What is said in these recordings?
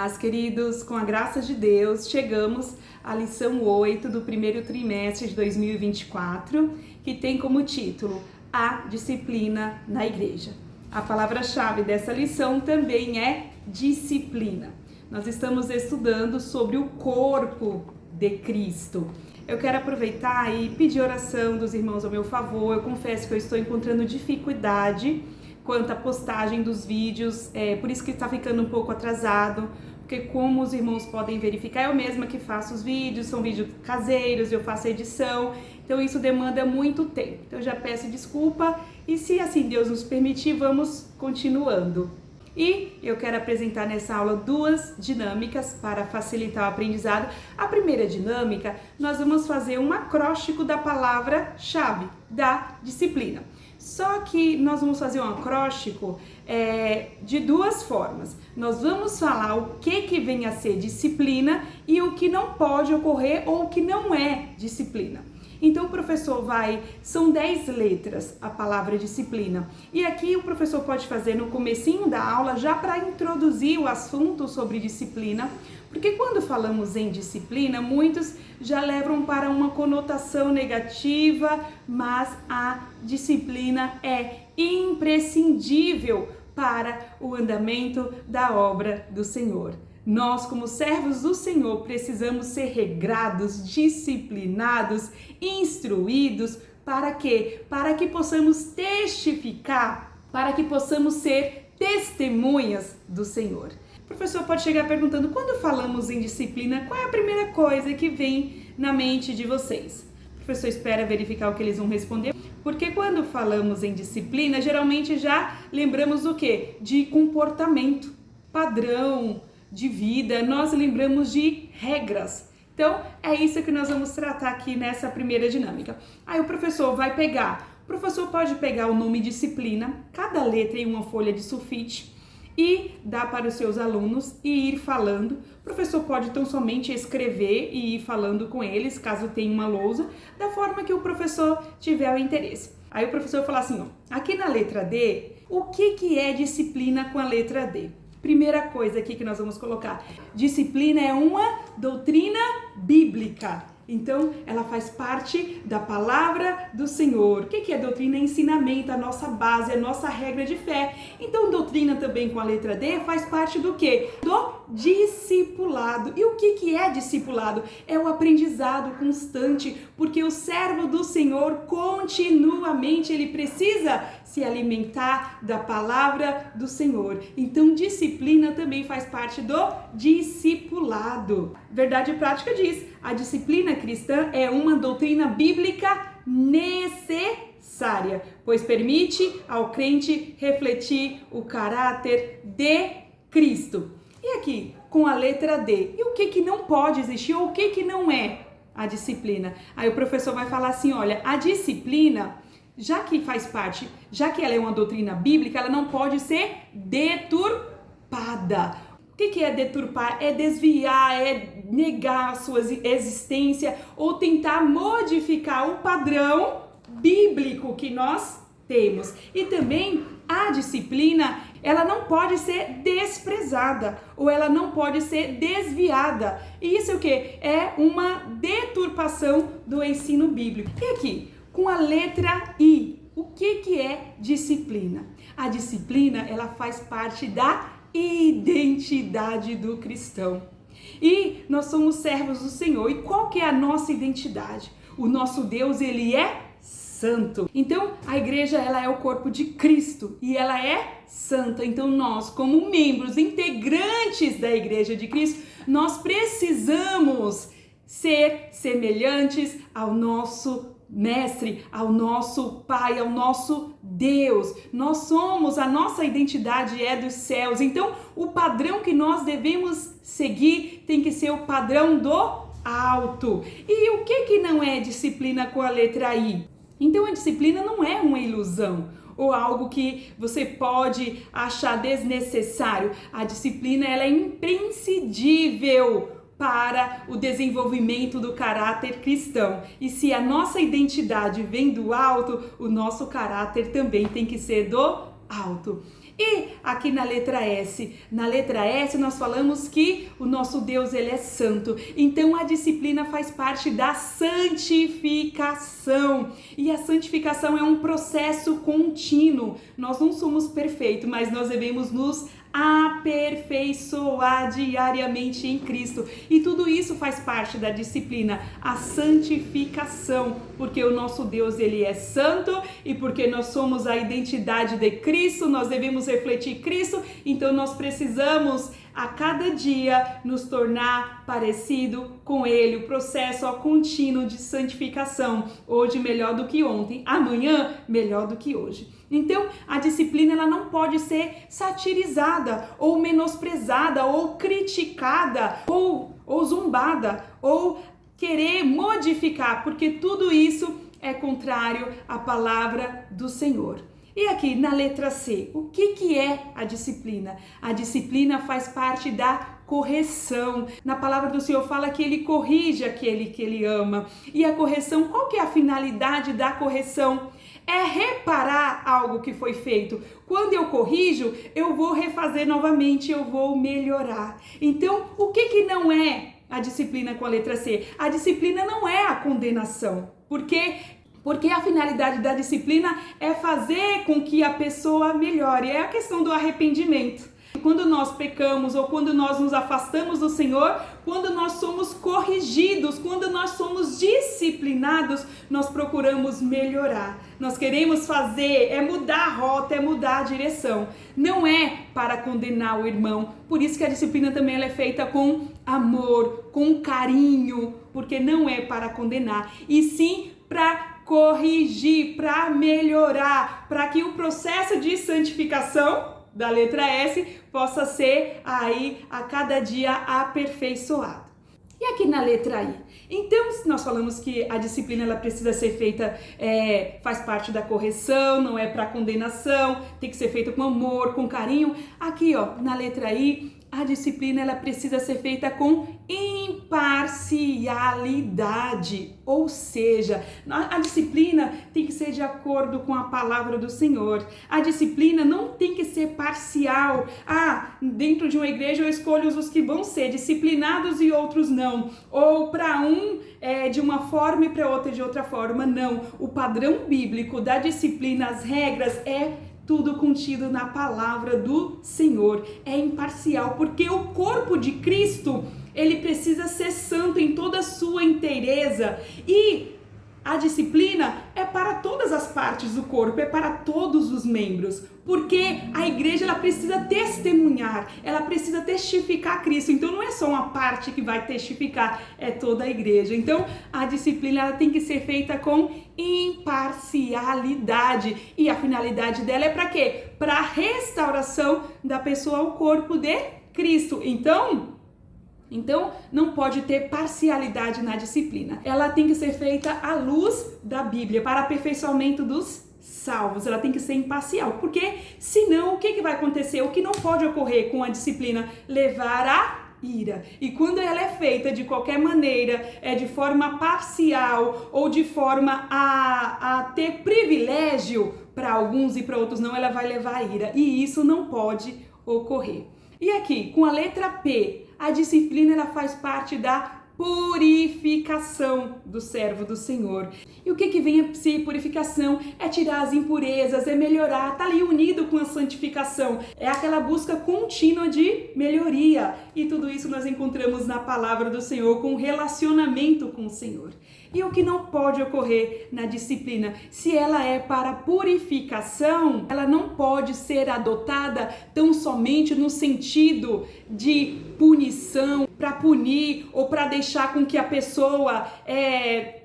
paz, queridos, com a graça de Deus, chegamos à lição 8 do primeiro trimestre de 2024, que tem como título A Disciplina na Igreja. A palavra-chave dessa lição também é disciplina. Nós estamos estudando sobre o corpo de Cristo. Eu quero aproveitar e pedir oração dos irmãos ao meu favor. Eu confesso que eu estou encontrando dificuldade quanto à postagem dos vídeos, por isso que está ficando um pouco atrasado, porque como os irmãos podem verificar, eu mesma que faço os vídeos, são vídeos caseiros, eu faço a edição, então isso demanda muito tempo. Então eu já peço desculpa e se assim Deus nos permitir, vamos continuando. E eu quero apresentar nessa aula duas dinâmicas para facilitar o aprendizado. A primeira dinâmica, nós vamos fazer um acróstico da palavra-chave da disciplina. Só que nós vamos fazer um acróstico de duas formas. Nós vamos falar o que vem a ser disciplina e o que não pode ocorrer ou o que não é disciplina. Então o professor são 10 letras a palavra disciplina. E aqui o professor pode fazer no comecinho da aula já para introduzir o assunto sobre disciplina, porque quando falamos em disciplina, muitos já levam para uma conotação negativa, mas a disciplina é imprescindível para o andamento da obra do Senhor. Nós, como servos do Senhor, precisamos ser regrados, disciplinados, instruídos, para quê? Para que possamos testificar, para que possamos ser testemunhas do Senhor. O professor pode chegar perguntando, quando falamos em disciplina, qual é a primeira coisa que vem na mente de vocês? O professor espera verificar o que eles vão responder, porque quando falamos em disciplina, geralmente já lembramos do quê? De comportamento, padrão de vida, nós lembramos de regras. Então, é isso que nós vamos tratar aqui nessa primeira dinâmica. Aí o professor pode pegar o nome disciplina, cada letra em uma folha de sulfite, e dar para os seus alunos e ir falando. O professor pode então somente escrever e ir falando com eles, caso tenha uma lousa, da forma que o professor tiver o interesse. Aí o professor vai falar assim, ó, aqui na letra D, o que é disciplina com a letra D? Primeira coisa aqui que nós vamos colocar, disciplina é uma doutrina bíblica. Então, ela faz parte da palavra do Senhor. O que é doutrina? É ensinamento, a nossa base, a nossa regra de fé. Então, doutrina também com a letra D faz parte do quê? Do discipulado. E o que é discipulado? É o aprendizado constante, porque o servo do Senhor continuamente, ele precisa se alimentar da palavra do Senhor. Então, disciplina também faz parte do discipulado. Verdade prática diz, a disciplina cristã é uma doutrina bíblica necessária, pois permite ao crente refletir o caráter de Cristo. E aqui, com a letra D, e o que não pode existir ou o que não é a disciplina? Aí o professor vai falar assim, olha, a disciplina, já que faz parte, já que ela é uma doutrina bíblica, ela não pode ser deturpada. O que é deturpar? É desviar, é negar a sua existência ou tentar modificar o padrão bíblico que nós temos. E também a disciplina, ela não pode ser desprezada ou ela não pode ser desviada. E isso é o quê? É uma deturpação do ensino bíblico. E aqui, com a letra I, o que é disciplina? A disciplina, ela faz parte da identidade do cristão. E nós somos servos do Senhor. E qual que é a nossa identidade? O nosso Deus, ele é santo. Então, a igreja, ela é o corpo de Cristo e ela é santa. Então, nós, como membros integrantes da igreja de Cristo, nós precisamos ser semelhantes ao nosso Mestre, ao nosso Pai, ao nosso Deus. Nós somos, a nossa identidade é dos céus. Então, o padrão que nós devemos seguir tem que ser o padrão do alto. E o que não é disciplina com a letra I? Então, a disciplina não é uma ilusão ou algo que você pode achar desnecessário. A disciplina, ela é imprescindível para o desenvolvimento do caráter cristão. E se a nossa identidade vem do alto, o nosso caráter também tem que ser do alto. E aqui na letra S nós falamos que o nosso Deus, ele é santo. Então a disciplina faz parte da santificação. E a santificação é um processo contínuo. Nós não somos perfeitos, mas nós devemos nos aperfeiçoar diariamente em Cristo. E tudo isso faz parte da disciplina, a santificação, porque o nosso Deus, ele é santo, e porque nós somos a identidade de Cristo, nós devemos refletir Cristo, então nós precisamos a cada dia nos tornar parecido com Ele, o processo contínuo de santificação, hoje melhor do que ontem, amanhã melhor do que hoje. Então, a disciplina, ela não pode ser satirizada, ou menosprezada, ou criticada, ou zombada, ou querer modificar, porque tudo isso é contrário à palavra do Senhor. E aqui na letra C, o que é a disciplina? A disciplina faz parte da correção. Na palavra do Senhor fala que ele corrige aquele que ele ama. E a correção, qual que é a finalidade da correção? É reparar algo que foi feito. Quando eu corrijo, eu vou refazer novamente, eu vou melhorar. Então, o que não é a disciplina com a letra C? A disciplina não é a condenação. Porque a finalidade da disciplina é fazer com que a pessoa melhore. É a questão do arrependimento. Quando nós pecamos ou quando nós nos afastamos do Senhor, quando nós somos corrigidos, quando nós somos disciplinados, nós procuramos melhorar. Nós queremos fazer, mudar a rota, mudar a direção. Não é para condenar o irmão. Por isso que a disciplina também ela é feita com amor, com carinho, porque não é para condenar, e sim para corrigir, para melhorar, para que o processo de santificação da letra S possa ser aí a cada dia aperfeiçoado. E aqui na letra I? Então, nós falamos que a disciplina ela precisa ser feita, faz parte da correção, não é para condenação, tem que ser feita com amor, com carinho. Aqui, ó, na letra I, a disciplina ela precisa ser feita com imparcialidade, ou seja, a disciplina tem que ser de acordo com a palavra do Senhor. A disciplina não tem que ser parcial. Dentro de uma igreja eu escolho os que vão ser disciplinados e outros não. Ou para um de uma forma e para outro de outra forma. Não. O padrão bíblico da disciplina, as regras tudo contido na palavra do Senhor. É imparcial, porque o corpo de Cristo, ele precisa ser santo em toda a sua inteireza. E a disciplina é para todas as partes do corpo, é para todos os membros. Porque a igreja ela precisa testemunhar, ela precisa testificar Cristo. Então não é só uma parte que vai testificar, é toda a igreja. Então a disciplina ela tem que ser feita com imparcialidade. E a finalidade dela é para quê? Para a restauração da pessoa ao corpo de Cristo. Então não pode ter parcialidade na disciplina. Ela tem que ser feita à luz da Bíblia, para aperfeiçoamento dos salvos. Ela tem que ser imparcial, porque senão o que vai acontecer? O que não pode ocorrer com a disciplina? Levar a ira. E quando ela é feita de qualquer maneira, de forma parcial ou de forma a ter privilégio para alguns e para outros não, ela vai levar a ira. E isso não pode ocorrer. E aqui, com a letra P, a disciplina ela faz parte da purificação do servo do Senhor. E o que vem a ser purificação? É tirar as impurezas, é melhorar, tá ali unido com a santificação. É aquela busca contínua de melhoria. E tudo isso nós encontramos na palavra do Senhor, com relacionamento com o Senhor. E o que não pode ocorrer na disciplina? Se ela é para purificação, ela não pode ser adotada tão somente no sentido de punição, para punir ou para deixar com que a pessoa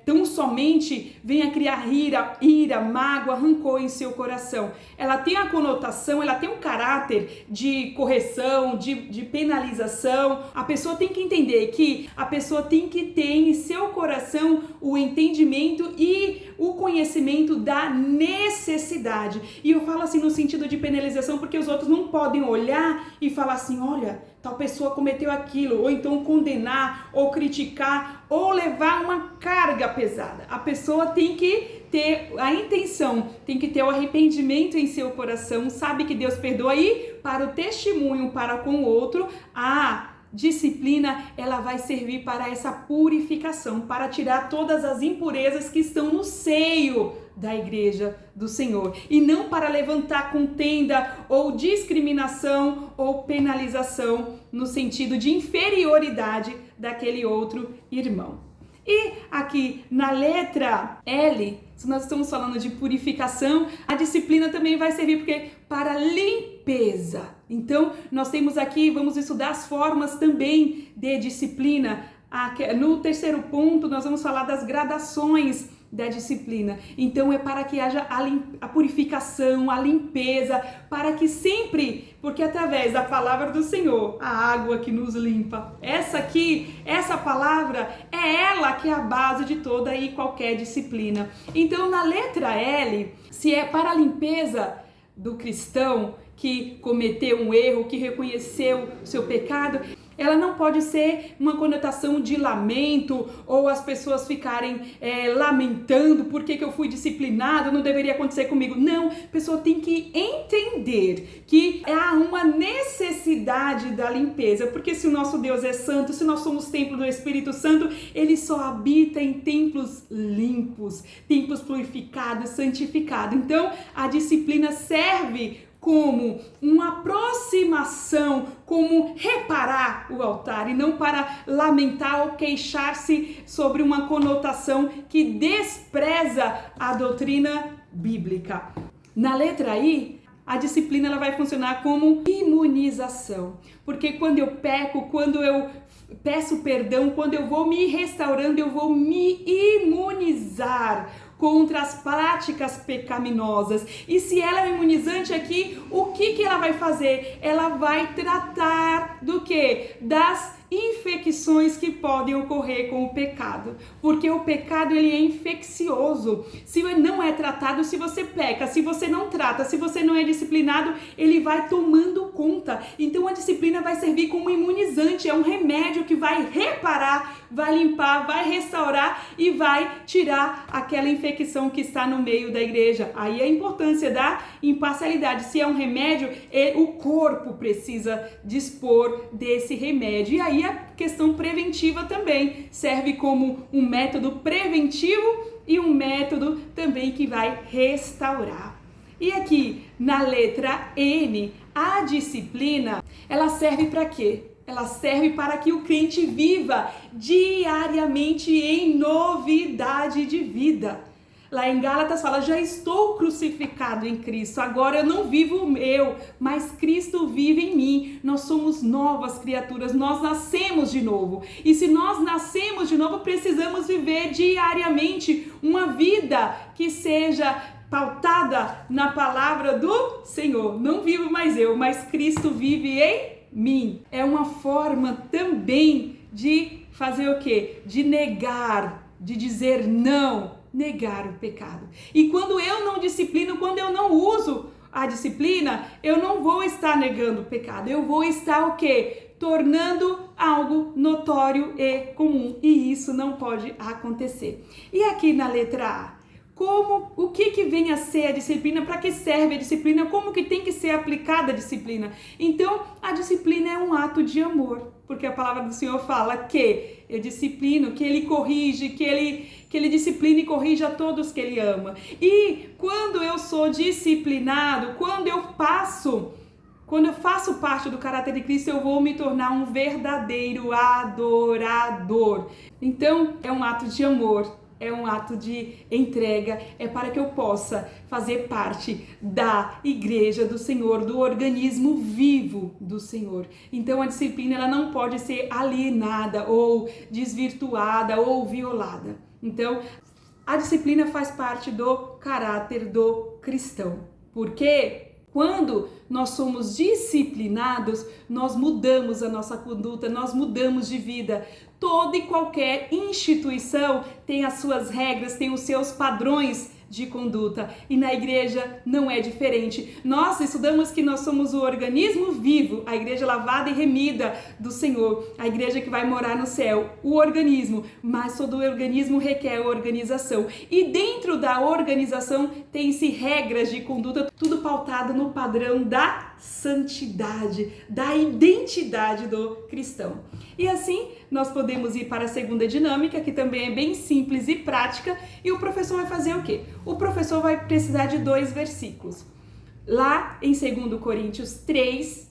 tão somente venha criar ira, mágoa, rancor em seu coração. Ela tem a conotação, ela tem um caráter de correção, de penalização. A pessoa tem que entender que a pessoa tem que ter em seu coração o entendimento e o conhecimento da necessidade. E eu falo assim no sentido de penalização porque os outros não podem olhar e falar assim, olha, tal pessoa cometeu aquilo, ou então condenar, ou criticar, ou levar uma carga pesada. A pessoa tem que ter a intenção, tem que ter o arrependimento em seu coração, sabe que Deus perdoa, e para o testemunho para com o outro, a disciplina, ela vai servir para essa purificação, para tirar todas as impurezas que estão no seio da igreja do Senhor, e não para levantar contenda ou discriminação ou penalização no sentido de inferioridade daquele outro irmão. E aqui na letra L, se nós estamos falando de purificação, a disciplina também vai servir para limpeza. Então, nós temos aqui, vamos estudar as formas também de disciplina. No terceiro ponto, nós vamos falar das gradações da disciplina. Então é para que haja a purificação, a limpeza, para que sempre, porque através da palavra do Senhor, a água que nos limpa, essa palavra é ela que é a base de toda e qualquer disciplina. Então na letra L, se é para a limpeza do cristão que cometeu um erro, que reconheceu o seu pecado, ela não pode ser uma conotação de lamento, ou as pessoas ficarem lamentando por que eu fui disciplinado, não deveria acontecer comigo. Não, a pessoa tem que entender que há uma necessidade da limpeza, porque se o nosso Deus é santo, se nós somos templo do Espírito Santo, ele só habita em templos limpos, templos purificados, santificados. Então, a disciplina serve como uma aproximação, como reparar o altar, e não para lamentar ou queixar-se sobre uma conotação que despreza a doutrina bíblica. Na letra I, a disciplina ela vai funcionar como imunização, porque quando eu peco, quando eu peço perdão, quando eu vou me restaurando, eu vou me imunizar contra as práticas pecaminosas. E se ela é um imunizante aqui, o que ela vai fazer? Ela vai tratar do quê? Das infecções que podem ocorrer com o pecado, porque o pecado ele é infeccioso. Se não é tratado, se você peca, se você não trata, se você não é disciplinado, ele vai tomando conta. Então a disciplina vai servir como imunizante, é um remédio que vai reparar, vai limpar, vai restaurar e vai tirar aquela infecção que está no meio da igreja. Aí a importância da imparcialidade. Se é um remédio, o corpo precisa dispor desse remédio. E aí a questão preventiva também serve como um método preventivo e um método também que vai restaurar. E aqui na letra N, a disciplina, ela serve para quê? Ela serve para que o crente viva diariamente em novidade de vida. Lá em Gálatas fala, já estou crucificado em Cristo, agora eu não vivo eu, mas Cristo vive em mim. Nós somos novas criaturas, nós nascemos de novo. E se nós nascemos de novo, precisamos viver diariamente uma vida que seja pautada na palavra do Senhor. Não vivo mais eu, mas Cristo vive em mim. É uma forma também de fazer o quê? De negar, de dizer não. Negar o pecado. E quando eu não disciplino, quando eu não uso a disciplina, eu não vou estar negando o pecado, eu vou estar o quê? Tornando algo notório e comum, e isso não pode acontecer. E aqui na letra A, o que vem a ser a disciplina, para que serve a disciplina, como que tem que ser aplicada a disciplina? Então, a disciplina é um ato de amor, porque a palavra do Senhor fala que eu disciplino, que Ele corrige, que ele disciplina e corrige a todos que Ele ama. E quando eu sou disciplinado, quando eu faço parte do caráter de Cristo, eu vou me tornar um verdadeiro adorador. Então, é um ato de amor. É um ato de entrega, é para que eu possa fazer parte da igreja do Senhor, do organismo vivo do Senhor. Então a disciplina ela não pode ser alienada ou desvirtuada ou violada. Então a disciplina faz parte do caráter do cristão. Por quê? Quando nós somos disciplinados, nós mudamos a nossa conduta, nós mudamos de vida. Toda e qualquer instituição tem as suas regras, tem os seus padrões de conduta. E na igreja não é diferente. Nós estudamos que nós somos o organismo vivo, a igreja lavada e remida do Senhor, a igreja que vai morar no céu, o organismo, mas todo organismo requer organização. E dentro da organização tem-se regras de conduta, tudo pautado no padrão da santidade, da identidade do cristão. E assim nós podemos ir para a segunda dinâmica, que também é bem simples e prática, e o professor vai fazer o quê? O professor vai precisar de 2 versículos. Lá em 2 Coríntios 3,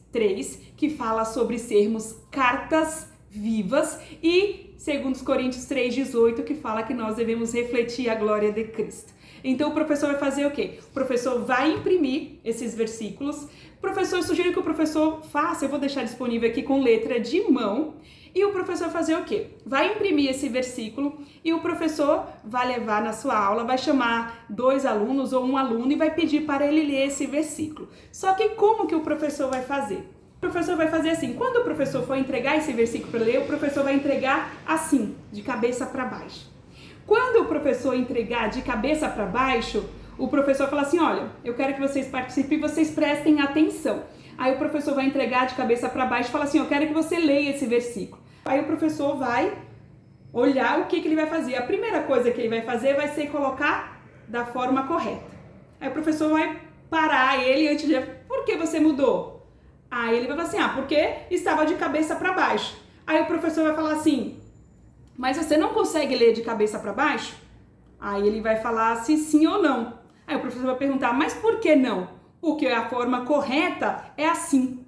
que fala sobre sermos cartas vivas, e 2 Coríntios 3,18, que fala que nós devemos refletir a glória de Cristo. Então o professor vai fazer o quê? O professor vai imprimir esses versículos. O professor, eu sugiro que o professor faça, eu vou deixar disponível aqui com letra de mão, e o professor fazer o quê? Vai imprimir esse versículo e o professor vai levar na sua aula, vai chamar 2 alunos ou 1 aluno e vai pedir para ele ler esse versículo. Só que como que o professor vai fazer? O professor vai fazer assim, quando o professor for entregar esse versículo para ler, o professor vai entregar assim, de cabeça para baixo. Quando o professor entregar de cabeça para baixo, o professor fala assim, olha, eu quero que vocês participem e vocês prestem atenção. Aí o professor vai entregar de cabeça para baixo e fala assim, eu quero que você leia esse versículo. Aí o professor vai olhar o que ele vai fazer. A primeira coisa que ele vai fazer vai ser colocar da forma correta. Aí o professor vai parar ele antes de... Por que você mudou? Aí ele vai falar assim, porque estava de cabeça para baixo. Aí o professor vai falar assim, mas você não consegue ler de cabeça para baixo? Aí ele vai falar se sim ou não. Aí o professor vai perguntar, mas por que não? Porque a forma correta é assim.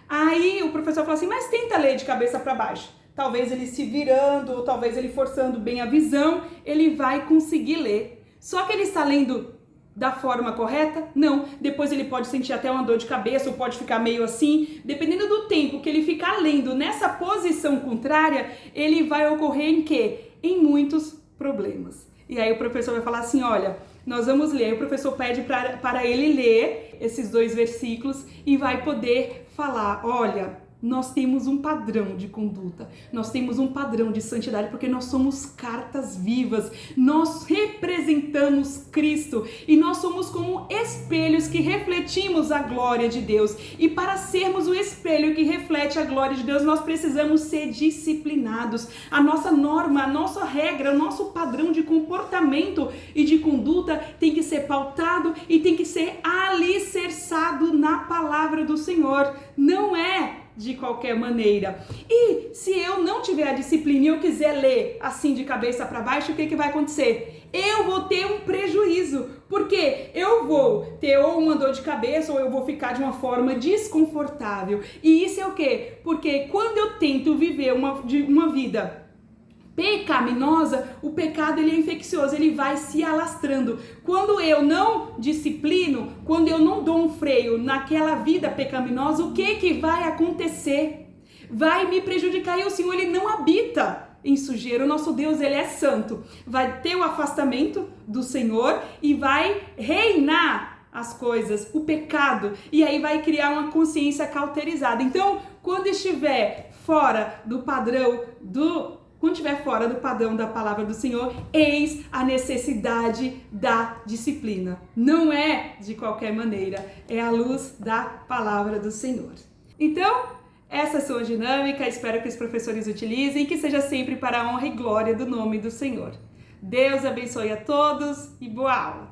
Aí o professor fala assim, mas tenta ler de cabeça para baixo. Talvez ele se virando, ou talvez ele forçando bem a visão, ele vai conseguir ler. Só que ele está lendo da forma correta? Não. Depois ele pode sentir até uma dor de cabeça, ou pode ficar meio assim. Dependendo do tempo que ele ficar lendo nessa posição contrária, ele vai ocorrer em quê? Em muitos problemas. E aí o professor vai falar assim, olha, nós vamos ler. Aí o professor pede para ele ler esses 2 versículos e vai poder falar, olha, nós temos um padrão de conduta, nós temos um padrão de santidade, porque nós somos cartas vivas, nós representamos Cristo e nós somos como espelhos que refletimos a glória de Deus. E para sermos o espelho que reflete a glória de Deus, nós precisamos ser disciplinados. A nossa norma, a nossa regra, o nosso padrão de comportamento e de conduta tem que ser pautado e tem que ser alicerçado na palavra do Senhor. Não é de qualquer maneira. E se eu não tiver a disciplina e eu quiser ler assim de cabeça para baixo, o que vai acontecer? Eu vou ter um prejuízo, porque eu vou ter ou uma dor de cabeça ou eu vou ficar de uma forma desconfortável. E isso é o quê? Porque quando eu tento viver uma vida pecaminosa, o pecado ele é infeccioso, ele vai se alastrando. Quando eu não disciplino, quando eu não dou um freio naquela vida pecaminosa, o que vai acontecer? Vai me prejudicar e o Senhor ele não habita em sujeira. O nosso Deus ele é santo. Vai ter o afastamento do Senhor e vai reinar as coisas, o pecado, e aí vai criar uma consciência cauterizada. Então, quando estiver fora do padrão quando estiver fora do padrão da palavra do Senhor, eis a necessidade da disciplina. Não é de qualquer maneira, é à luz da palavra do Senhor. Então, essa é a sua dinâmica, espero que os professores utilizem e que seja sempre para a honra e glória do nome do Senhor. Deus abençoe a todos e boa aula!